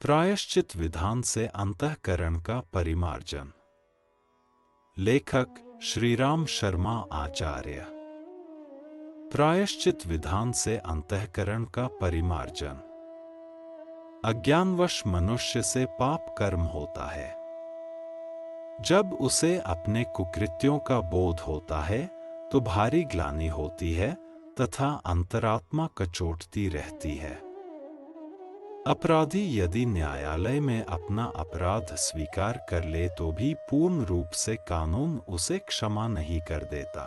प्रायश्चित विधान से अंतःकरण का परिमार्जन। लेखक श्रीराम शर्मा आचार्य। प्रायश्चित विधान से अंतःकरण का परिमार्जन। अज्ञानवश मनुष्य से पाप कर्म होता है। जब उसे अपने कुकृत्यों का बोध होता है तो भारी ग्लानि होती है तथा अंतरात्मा कचोटती रहती है। अपराधी यदि न्यायालय में अपना अपराध स्वीकार कर ले तो भी पूर्ण रूप से कानून उसे क्षमा नहीं कर देता।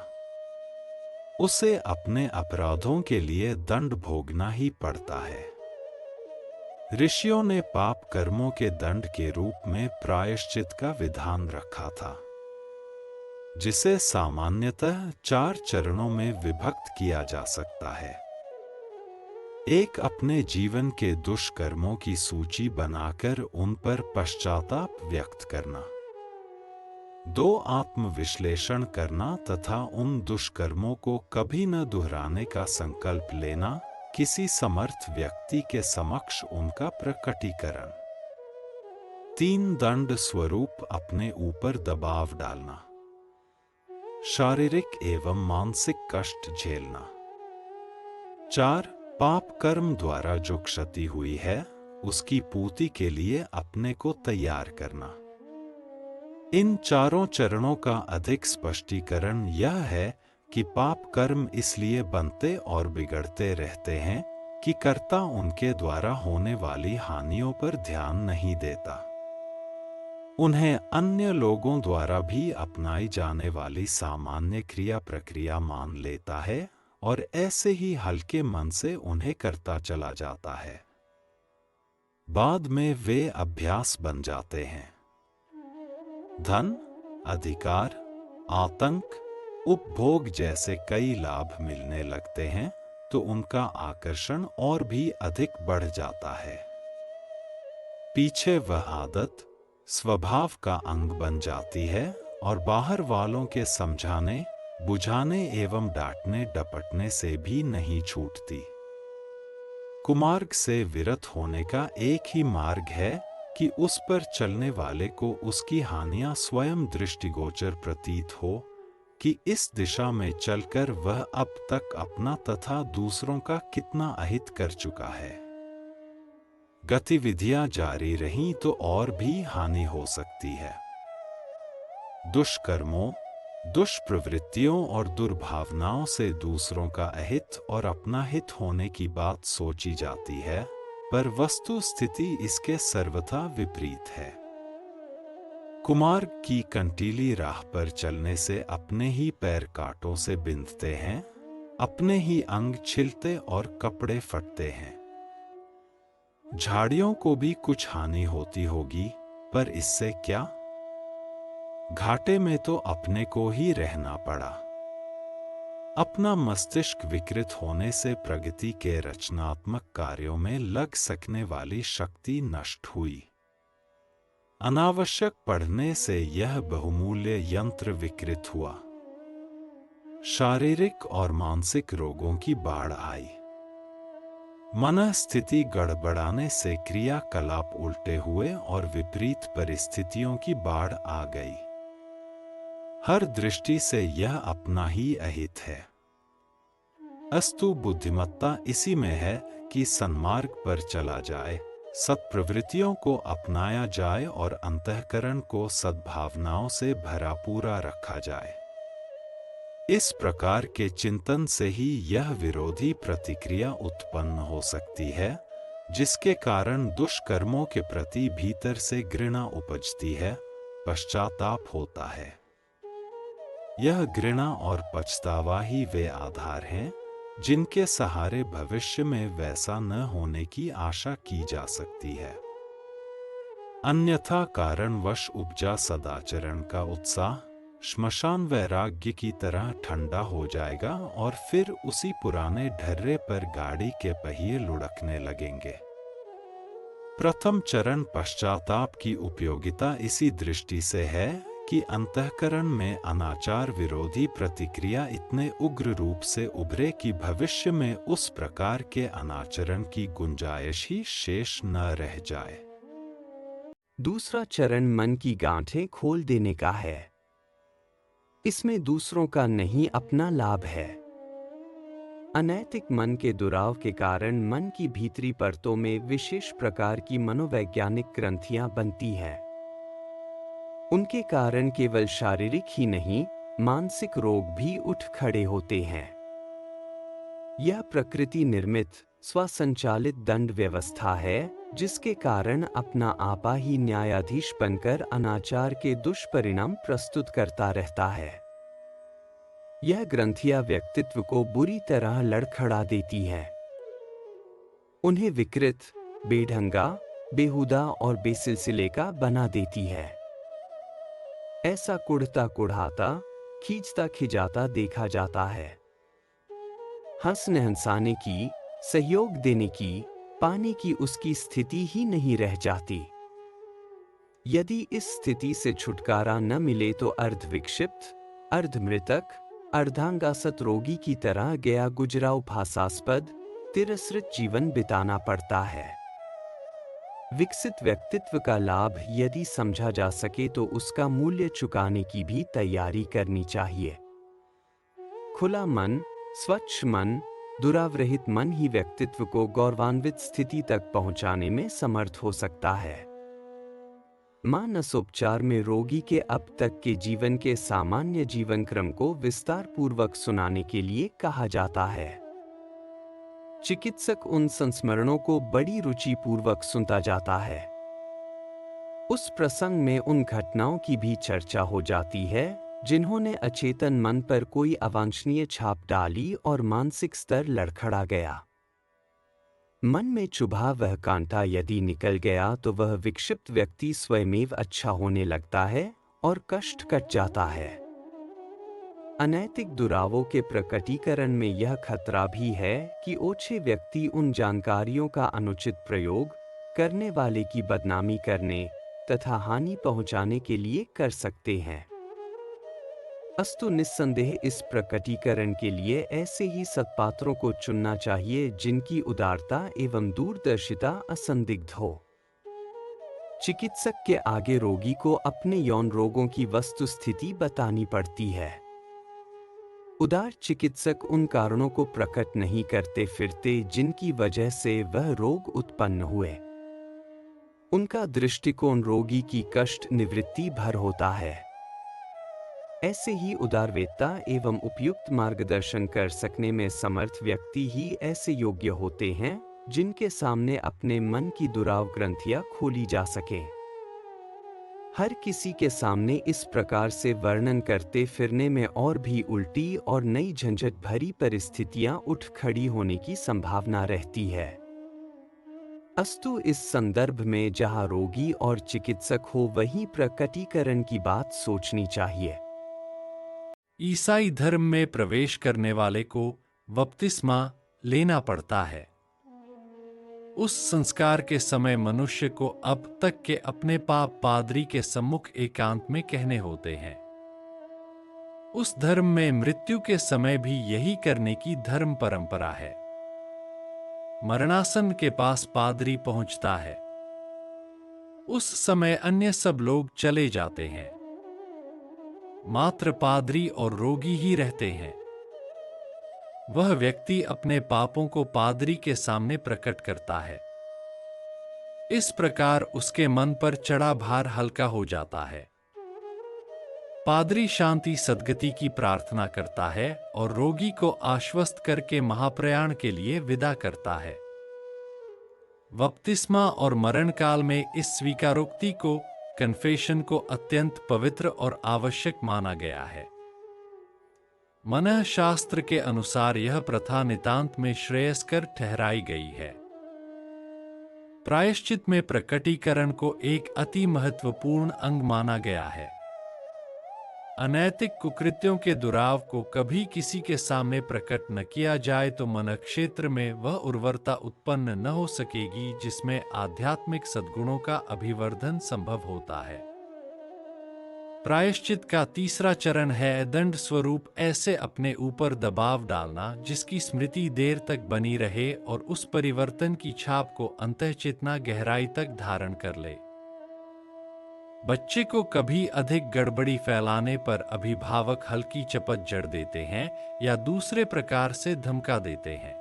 उसे अपने अपराधों के लिए दंड भोगना ही पड़ता है। ऋषियों ने पाप कर्मों के दंड के रूप में प्रायश्चित का विधान रखा था, जिसे सामान्यतः 4 चरणों में विभक्त किया जा सकता है। 1. अपने जीवन के दुष्कर्मों की सूची बनाकर उन पर पश्चाताप व्यक्त करना। 2. आत्मविश्लेषण करना तथा उन दुष्कर्मों को कभी न दोहराने का संकल्प लेना, किसी समर्थ व्यक्ति के समक्ष उनका प्रकटीकरण। 3. दंड स्वरूप अपने ऊपर दबाव डालना, शारीरिक एवं मानसिक कष्ट झेलना। 4. पाप कर्म द्वारा जो क्षति हुई है उसकी पूर्ति के लिए अपने को तैयार करना। इन 4 चरणों का अधिक स्पष्टीकरण यह है कि पाप कर्म इसलिए बनते और बिगड़ते रहते हैं कि कर्ता उनके द्वारा होने वाली हानियों पर ध्यान नहीं देता। उन्हें अन्य लोगों द्वारा भी अपनाई जाने वाली सामान्य क्रिया प्रक्रिया मान लेता है और ऐसे ही हल्के मन से उन्हें करता चला जाता है। बाद में वे अभ्यास बन जाते हैं। धन, अधिकार, आतंक, उपभोग जैसे कई लाभ मिलने लगते हैं तो उनका आकर्षण और भी अधिक बढ़ जाता है। पीछे वह आदत स्वभाव का अंग बन जाती है और बाहर वालों के समझाने, बुझाने एवं डांटने डपटने से भी नहीं छूटती। कुमार्ग से विरत होने का एक ही मार्ग है कि उस पर चलने वाले को उसकी हानियां स्वयं दृष्टिगोचर प्रतीत हो कि इस दिशा में चलकर वह अब तक अपना तथा दूसरों का कितना अहित कर चुका है। गतिविधियां जारी रहीं तो और भी हानि हो सकती है। दुष्कर्मों, दुष्प्रवृत्तियों और दुर्भावनाओं से दूसरों का अहित और अपना हित होने की बात सोची जाती है, पर वस्तु स्थिति इसके सर्वथा विपरीत है। कुमार्ग की कंटीली राह पर चलने से अपने ही पैर कांटों से बिंधते हैं, अपने ही अंग छिलते और कपड़े फटते हैं। झाड़ियों को भी कुछ हानि होती होगी, पर इससे क्या? घाटे में तो अपने को ही रहना पड़ा। अपना मस्तिष्क विकृत होने से प्रगति के रचनात्मक कार्यों में लग सकने वाली शक्ति नष्ट हुई। अनावश्यक पढ़ने से यह बहुमूल्य यंत्र विकृत हुआ। शारीरिक और मानसिक रोगों की बाढ़ आई। मनस्थिति गड़बड़ाने से क्रियाकलाप उल्टे हुए और विपरीत परिस्थितियों की बाढ़ आ गई। हर दृष्टि से यह अपना ही अहित है। अस्तु बुद्धिमत्ता इसी में है कि सन्मार्ग पर चला जाए, सत्प्रवृत्तियों को अपनाया जाए और अंतःकरण को सद्भावनाओं से भरा पूरा रखा जाए। इस प्रकार के चिंतन से ही यह विरोधी प्रतिक्रिया उत्पन्न हो सकती है, जिसके कारण दुष्कर्मों के प्रति भीतर से घृणा उपजती है, पश्चाताप होता है। यह घृणा और पछतावा ही वे आधार हैं जिनके सहारे भविष्य में वैसा न होने की आशा की जा सकती है। अन्यथा कारणवश उपजा सदाचरण का उत्साह श्मशान वैराग्य की तरह ठंडा हो जाएगा और फिर उसी पुराने ढर्रे पर गाड़ी के पहिए लुढ़कने लगेंगे। प्रथम चरण पश्चाताप की उपयोगिता इसी दृष्टि से है कि अंतःकरण में अनाचार विरोधी प्रतिक्रिया इतने उग्र रूप से उभरे कि भविष्य में उस प्रकार के अनाचरण की गुंजाइश ही शेष न रह जाए। दूसरा चरण मन की गांठें खोल देने का है। इसमें दूसरों का नहीं, अपना लाभ है। अनैतिक मन के दुराव के कारण मन की भीतरी परतों में विशेष प्रकार की मनोवैज्ञानिक ग्रंथियां बनती हैं। उनके कारण केवल शारीरिक ही नहीं, मानसिक रोग भी उठ खड़े होते हैं। यह प्रकृति निर्मित स्वसंचालित दंड व्यवस्था है, जिसके कारण अपना आपा ही न्यायाधीश बनकर अनाचार के दुष्परिणाम प्रस्तुत करता रहता है। यह ग्रंथियां व्यक्तित्व को बुरी तरह लड़खड़ा देती हैं। उन्हें विकृत, बेढंगा, बेहुदा और बेसिलसिले का बना देती है। ऐसा कुढ़ता कुढ़ाता, खींचता खिजाता देखा जाता है। हंसने हंसाने की, सहयोग देने की, पाने की उसकी स्थिति ही नहीं रह जाती। यदि इस स्थिति से छुटकारा न मिले तो अर्धविक्षिप्त, अर्धमृतक, अर्धांगासत रोगी की तरह गया गुजरा उपहासास्पद, तिरस्कृत जीवन बिताना पड़ता है। विकसित व्यक्तित्व का लाभ यदि समझा जा सके तो उसका मूल्य चुकाने की भी तैयारी करनी चाहिए। खुला मन, स्वच्छ मन, दुरावरहित मन ही व्यक्तित्व को गौरवान्वित स्थिति तक पहुंचाने में समर्थ हो सकता है। मानसोपचार में रोगी के अब तक के जीवन के सामान्य जीवन क्रम को विस्तार पूर्वक सुनाने के लिए कहा जाता है। चिकित्सक उन संस्मरणों को बड़ी रुचि पूर्वक सुनता जाता है। उस प्रसंग में उन घटनाओं की भी चर्चा हो जाती है जिन्होंने अचेतन मन पर कोई अवांछनीय छाप डाली और मानसिक स्तर लड़खड़ा गया। मन में चुभा वह कांटा यदि निकल गया तो वह विक्षिप्त व्यक्ति स्वयमेव अच्छा होने लगता है और कष्ट कट जाता है। अनैतिक दुरावों के प्रकटीकरण में यह खतरा भी है कि ओछे व्यक्ति उन जानकारियों का अनुचित प्रयोग करने वाले की बदनामी करने तथा हानि पहुंचाने के लिए कर सकते हैं। अस्तु निस्संदेह इस प्रकटीकरण के लिए ऐसे ही सत्पात्रों को चुनना चाहिए जिनकी उदारता एवं दूरदर्शिता असंदिग्ध हो। चिकित्सक के आगे रोगी को अपने यौन रोगों की वस्तुस्थिति बतानी पड़ती है। उदार चिकित्सक उन कारणों को प्रकट नहीं करते फिरते जिनकी वजह से वह रोग उत्पन्न हुए। उनका दृष्टिकोण रोगी की कष्ट निवृत्ति भर होता है। ऐसे ही उदारवेत्ता एवं उपयुक्त मार्गदर्शन कर सकने में समर्थ व्यक्ति ही ऐसे योग्य होते हैं जिनके सामने अपने मन की दुराव ग्रंथियां खोली जा सके। हर किसी के सामने इस प्रकार से वर्णन करते फिरने में और भी उल्टी और नई झंझट भरी परिस्थितियां उठ खड़ी होने की संभावना रहती है। अस्तु इस संदर्भ में जहां रोगी और चिकित्सक हो वहीं प्रकटीकरण की बात सोचनी चाहिए। ईसाई धर्म में प्रवेश करने वाले को बपतिस्मा लेना पड़ता है। उस संस्कार के समय मनुष्य को अब तक के अपने पाप पादरी के सम्मुख एकांत में कहने होते हैं। उस धर्म में मृत्यु के समय भी यही करने की धर्म परंपरा है। मरणासन के पास पादरी पहुंचता है। उस समय अन्य सब लोग चले जाते हैं। मात्र पादरी और रोगी ही रहते हैं। वह व्यक्ति अपने पापों को पादरी के सामने प्रकट करता है। इस प्रकार उसके मन पर चढ़ा भार हल्का हो जाता है। पादरी शांति सद्गति की प्रार्थना करता है और रोगी को आश्वस्त करके महाप्रयाण के लिए विदा करता है। बपतिस्मा और मरण काल में इस स्वीकारोक्ति को, कन्फेशन को अत्यंत पवित्र और आवश्यक माना गया है। मनः शास्त्र के अनुसार यह प्रथा नितांत में श्रेयस्कर ठहराई गई है। प्रायश्चित में प्रकटीकरण को एक अति महत्वपूर्ण अंग माना गया है। अनैतिक कुकृत्यों के दुराव को कभी किसी के सामने प्रकट न किया जाए तो मन क्षेत्र में वह उर्वरता उत्पन्न न हो सकेगी जिसमें आध्यात्मिक सद्गुणों का अभिवर्धन संभव होता है। प्रायश्चित का तीसरा चरण है दंड स्वरूप ऐसे अपने ऊपर दबाव डालना जिसकी स्मृति देर तक बनी रहे और उस परिवर्तन की छाप को अंतःचेतना गहराई तक धारण कर ले। बच्चे को कभी अधिक गड़बड़ी फैलाने पर अभिभावक हल्की चपत जड़ देते हैं या दूसरे प्रकार से धमका देते हैं।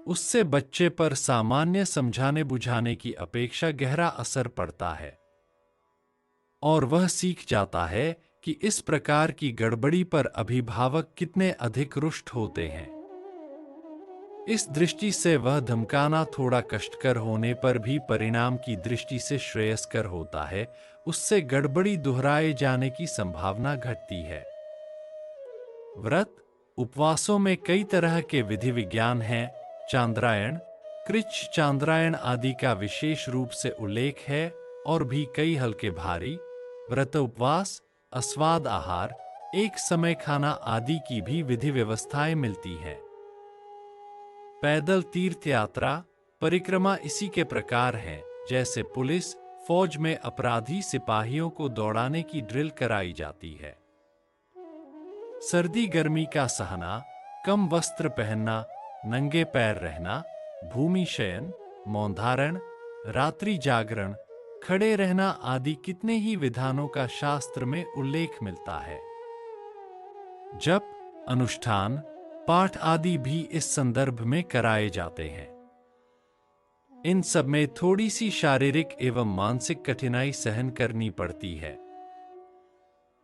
उससे बच्चे पर सामान्य समझाने बुझाने की अपेक्षा गहरा असर पड़ता है और वह सीख जाता है कि इस प्रकार की गड़बड़ी पर अभिभावक कितने अधिक रुष्ट होते हैं। इस दृष्टि से वह धमकाना थोड़ा कष्टकर होने पर भी परिणाम की दृष्टि से श्रेयस्कर होता है। उससे गड़बड़ी दोहराए जाने की संभावना घटती है। व्रत उपवासों में कई तरह के विधि विज्ञान हैं। चांद्रायण, कृच्छ चांद्रायण आदि का विशेष रूप से उल्लेख है और भी कई हल्के भारी व्रत, उपवास, अस्वाद आहार, एक समय खाना आदि की भी विधि व्यवस्थाएं मिलती हैं। पैदल तीर्थ यात्रा, परिक्रमा इसी के प्रकार हैं। जैसे पुलिस, फौज में अपराधी सिपाहियों को दौड़ाने की ड्रिल कराई जाती है। सर्दी गर्मी का सहना, कम वस्त्र पहनना, नंगे पैर रहना, भूमि शयन, मौन धारण, रात्रि जागरण, खड़े रहना आदि कितने ही विधानों का शास्त्र में उल्लेख मिलता है। जप, अनुष्ठान, पाठ आदि भी इस संदर्भ में कराए जाते हैं। इन सब में थोड़ी सी शारीरिक एवं मानसिक कठिनाई सहन करनी पड़ती है।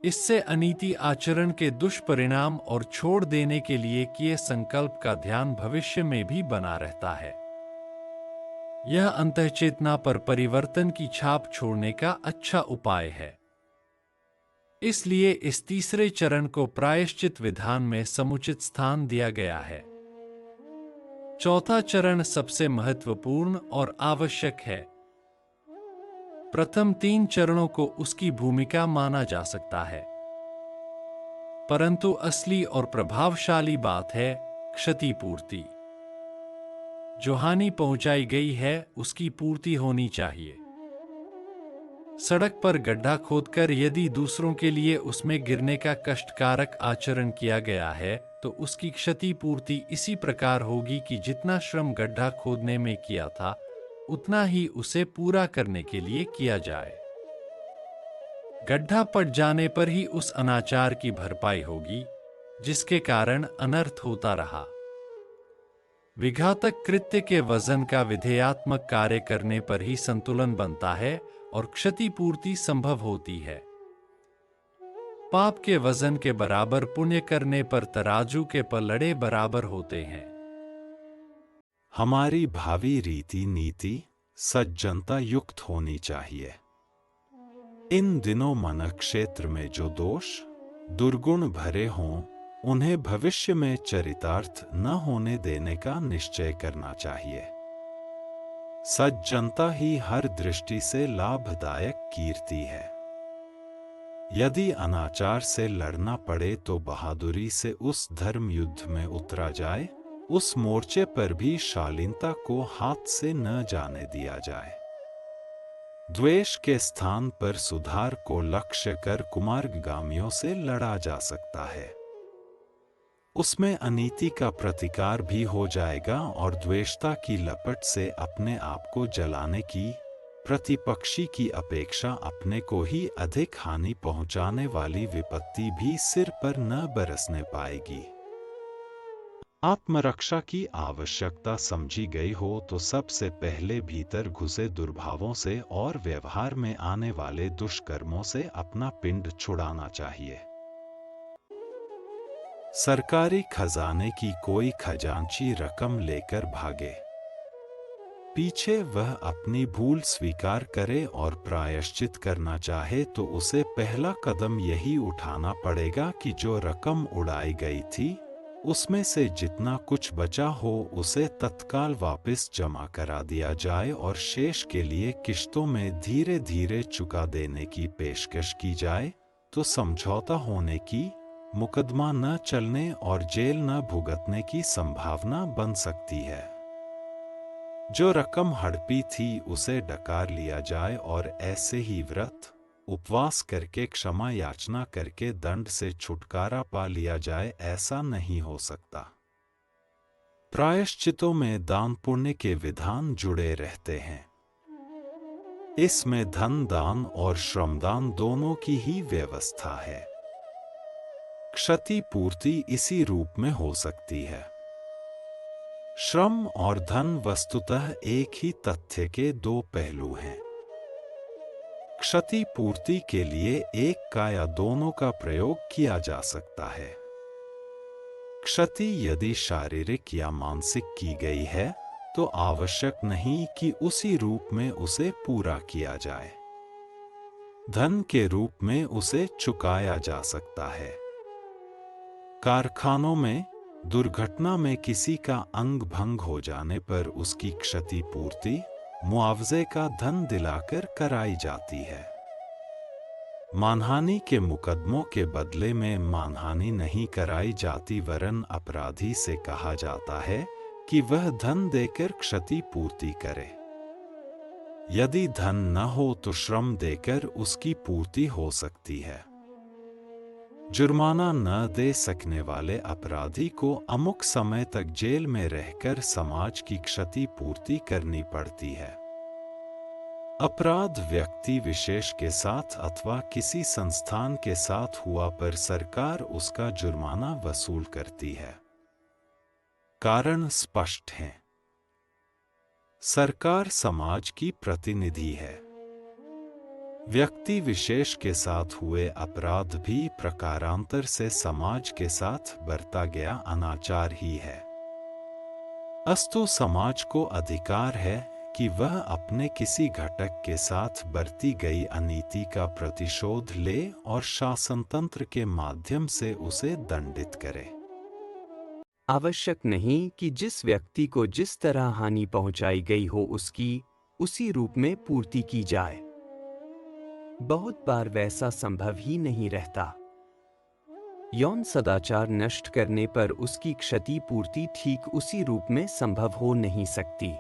इससे अनीति आचरण के दुष्परिणाम और छोड़ देने के लिए किए संकल्प का ध्यान भविष्य में भी बना रहता है। यह अंतःचेतना पर परिवर्तन की छाप छोड़ने का अच्छा उपाय है। इसलिए इस तीसरे चरण को प्रायश्चित विधान में समुचित स्थान दिया गया है। चौथा चरण सबसे महत्वपूर्ण और आवश्यक है। प्रथम 3 चरणों को उसकी भूमिका माना जा सकता है, परंतु असली और प्रभावशाली बात है क्षतिपूर्ति। जो हानि पहुंचाई गई है उसकी पूर्ति होनी चाहिए। सड़क पर गड्ढा खोदकर यदि दूसरों के लिए उसमें गिरने का कष्टकारक आचरण किया गया है तो उसकी क्षतिपूर्ति इसी प्रकार होगी कि जितना श्रम गड्ढा खोदने में किया था उतना ही उसे पूरा करने के लिए किया जाए। गड्ढा पड़ जाने पर ही उस अनाचार की भरपाई होगी जिसके कारण अनर्थ होता रहा। विघातक कृत्य के वजन का विधेयात्मक कार्य करने पर ही संतुलन बनता है और क्षतिपूर्ति संभव होती है। पाप के वजन के बराबर पुण्य करने पर तराजू के पलड़े बराबर होते हैं। हमारी भावी रीति नीति सज्जनता युक्त होनी चाहिए। इन दिनों मन क्षेत्र में जो दोष दुर्गुण भरे हों उन्हें भविष्य में चरितार्थ न होने देने का निश्चय करना चाहिए। सज्जनता ही हर दृष्टि से लाभदायक कीर्ति है। यदि अनाचार से लड़ना पड़े तो बहादुरी से उस धर्म युद्ध में उतरा जाए, उस मोर्चे पर भी शालीनता को हाथ से न जाने दिया जाए। द्वेष के स्थान पर सुधार को लक्ष्य कर कुमार्गामियों से लड़ा जा सकता है। उसमें अनीति का प्रतिकार भी हो जाएगा और द्वेषता की लपट से अपने आप को जलाने की, प्रतिपक्षी की अपेक्षा अपने को ही अधिक हानि पहुंचाने वाली विपत्ति भी सिर पर न बरसने पाएगी। आत्मरक्षा की आवश्यकता समझी गई हो तो सबसे पहले भीतर घुसे दुर्भावों से और व्यवहार में आने वाले दुष्कर्मों से अपना पिंड छुड़ाना चाहिए। सरकारी खजाने की कोई खजांची रकम लेकर भागे, पीछे वह अपनी भूल स्वीकार करे और प्रायश्चित करना चाहे तो उसे पहला कदम यही उठाना पड़ेगा कि जो रकम उड़ाई गई थी उसमें से जितना कुछ बचा हो उसे तत्काल वापस जमा करा दिया जाए और शेष के लिए किश्तों में धीरे धीरे चुका देने की पेशकश की जाए तो समझौता होने की, मुकदमा न चलने और जेल न भुगतने की संभावना बन सकती है। जो रकम हड़पी थी उसे डकार लिया जाए और ऐसे ही व्रत उपवास करके क्षमा याचना करके दंड से छुटकारा पा लिया जाए, ऐसा नहीं हो सकता। प्रायश्चितों में दान पुण्य के विधान जुड़े रहते हैं। इसमें धन दान और श्रमदान दोनों की ही व्यवस्था है। क्षतिपूर्ति इसी रूप में हो सकती है। श्रम और धन वस्तुतः एक ही तथ्य के दो पहलू हैं। क्षतिपूर्ति के लिए एक का या दोनों का प्रयोग किया जा सकता है। क्षति यदि शारीरिक या मानसिक की गई है तो आवश्यक नहीं कि उसी रूप में उसे पूरा किया जाए। धन के रूप में उसे चुकाया जा सकता है। कारखानों में दुर्घटना में किसी का अंग भंग हो जाने पर उसकी क्षतिपूर्ति मुआवजे का धन दिलाकर कराई जाती है। मानहानि के मुकदमों के बदले में मानहानि नहीं कराई जाती, वरन अपराधी से कहा जाता है कि वह धन देकर क्षतिपूर्ति करे। यदि धन न हो तो श्रम देकर उसकी पूर्ति हो सकती है। जुर्माना न दे सकने वाले अपराधी को अमुक समय तक जेल में रहकर समाज की क्षतिपूर्ति करनी पड़ती है। अपराध व्यक्ति विशेष के साथ अथवा किसी संस्थान के साथ हुआ पर सरकार उसका जुर्माना वसूल करती है। कारण स्पष्ट हैं। सरकार समाज की प्रतिनिधि है। व्यक्ति विशेष के साथ हुए अपराध भी प्रकारांतर से समाज के साथ बरता गया अनाचार ही है। अस्तु समाज को अधिकार है कि वह अपने किसी घटक के साथ बरती गई अनीति का प्रतिशोध ले और शासनतंत्र के माध्यम से उसे दंडित करे। आवश्यक नहीं कि जिस व्यक्ति को जिस तरह हानि पहुंचाई गई हो उसकी उसी रूप में पूर्ति की जाए। बहुत बार वैसा संभव ही नहीं रहता। यौन सदाचार नष्ट करने पर उसकी क्षतिपूर्ति ठीक उसी रूप में संभव हो नहीं सकती।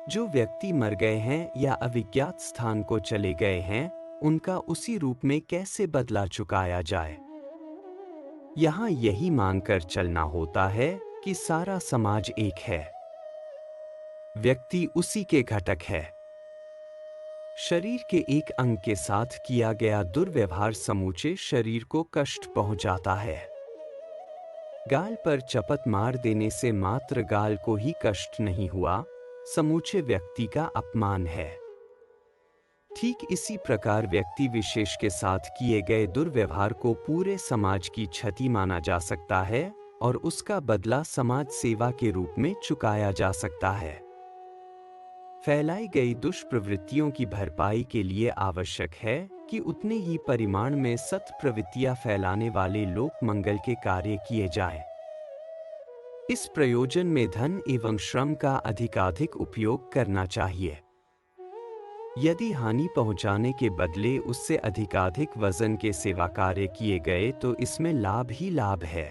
जो व्यक्ति मर गए हैं या अविज्ञात स्थान को चले गए हैं, उनका उसी रूप में कैसे बदला चुकाया जाए? यहां यही मानकर चलना होता है कि सारा समाज एक है, व्यक्ति उसी के घटक है। शरीर के एक अंग के साथ किया गया दुर्व्यवहार समूचे शरीर को कष्ट पहुंचाता है। गाल पर चपत मार देने से मात्र गाल को ही कष्ट नहीं हुआ, समूचे व्यक्ति का अपमान है। ठीक इसी प्रकार व्यक्ति विशेष के साथ किए गए दुर्व्यवहार को पूरे समाज की क्षति माना जा सकता है और उसका बदला समाज सेवा के रूप में चुकाया जा सकता है। फैलाई गई दुष्प्रवृत्तियों की भरपाई के लिए आवश्यक है कि उतने ही परिमाण में सत् प्रवृत्तियां फैलाने वाले लोक मंगल के कार्य किए जाएं। इस प्रयोजन में धन एवं श्रम का अधिकाधिक उपयोग करना चाहिए। यदि हानि पहुंचाने के बदले उससे अधिकाधिक वजन के सेवा कार्य किए गए तो इसमें लाभ ही लाभ है।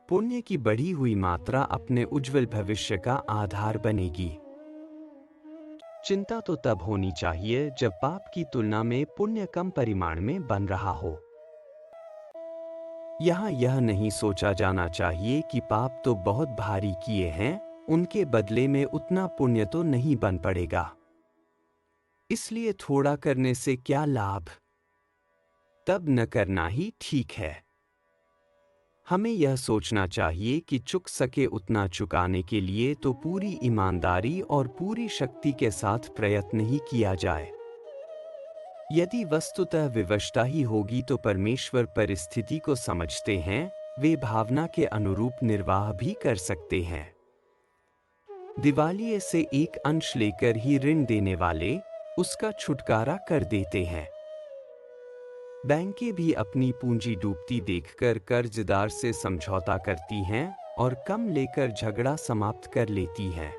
पुण्य की बढ़ी हुई मात्रा अपने उज्जवल भविष्य का आधार बनेगी। चिंता तो तब होनी चाहिए जब पाप की तुलना में पुण्य कम परिमाण में बन रहा हो। यहाँ यह नहीं सोचा जाना चाहिए कि पाप तो बहुत भारी किए हैं, उनके बदले में उतना पुण्य तो नहीं बन पड़ेगा, इसलिए थोड़ा करने से क्या लाभ, तब न करना ही ठीक है। हमें यह सोचना चाहिए कि चुक सके उतना चुकाने के लिए तो पूरी ईमानदारी और पूरी शक्ति के साथ प्रयत्न ही किया जाए। यदि वस्तुतः विवशता ही होगी तो परमेश्वर परिस्थिति को समझते हैं, वे भावना के अनुरूप निर्वाह भी कर सकते हैं। दिवालिये से एक अंश लेकर ही ऋण देने वाले उसका छुटकारा कर देते हैं। बैंकें भी अपनी पूंजी डूबती देखकर कर्जदार से समझौता करती हैं और कम लेकर झगड़ा समाप्त कर लेती हैं।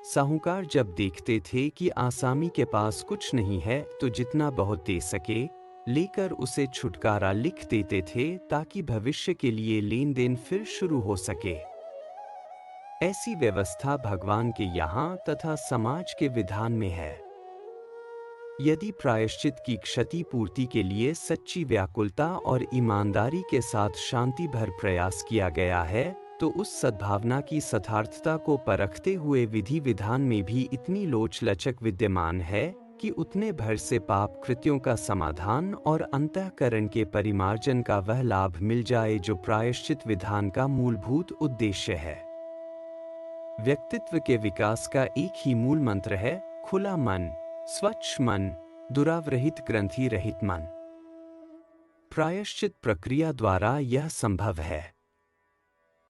साहूकार जब देखते थे कि आसामी के पास कुछ नहीं है तो जितना बहुत दे सके लेकर उसे छुटकारा लिख देते थे ताकि भविष्य के लिए लेन देन फिर शुरू हो सके। ऐसी व्यवस्था भगवान के यहाँ तथा समाज के विधान में है। यदि प्रायश्चित की क्षतिपूर्ति के लिए सच्ची व्याकुलता और ईमानदारी के साथ शांति भर प्रयास किया गया है तो उस सद्भावना की सदार्थता को परखते हुए विधि विधान में भी इतनी लोच लचक विद्यमान है कि उतने भर से पाप कृत्यों का समाधान और अंतःकरण के परिमार्जन का वह लाभ मिल जाए जो प्रायश्चित विधान का मूलभूत उद्देश्य है। व्यक्तित्व के विकास का एक ही मूल मंत्र है, खुला मन, स्वच्छ मन, दुरावरहित ग्रंथि रहित मन। प्रायश्चित प्रक्रिया द्वारा यह संभव है।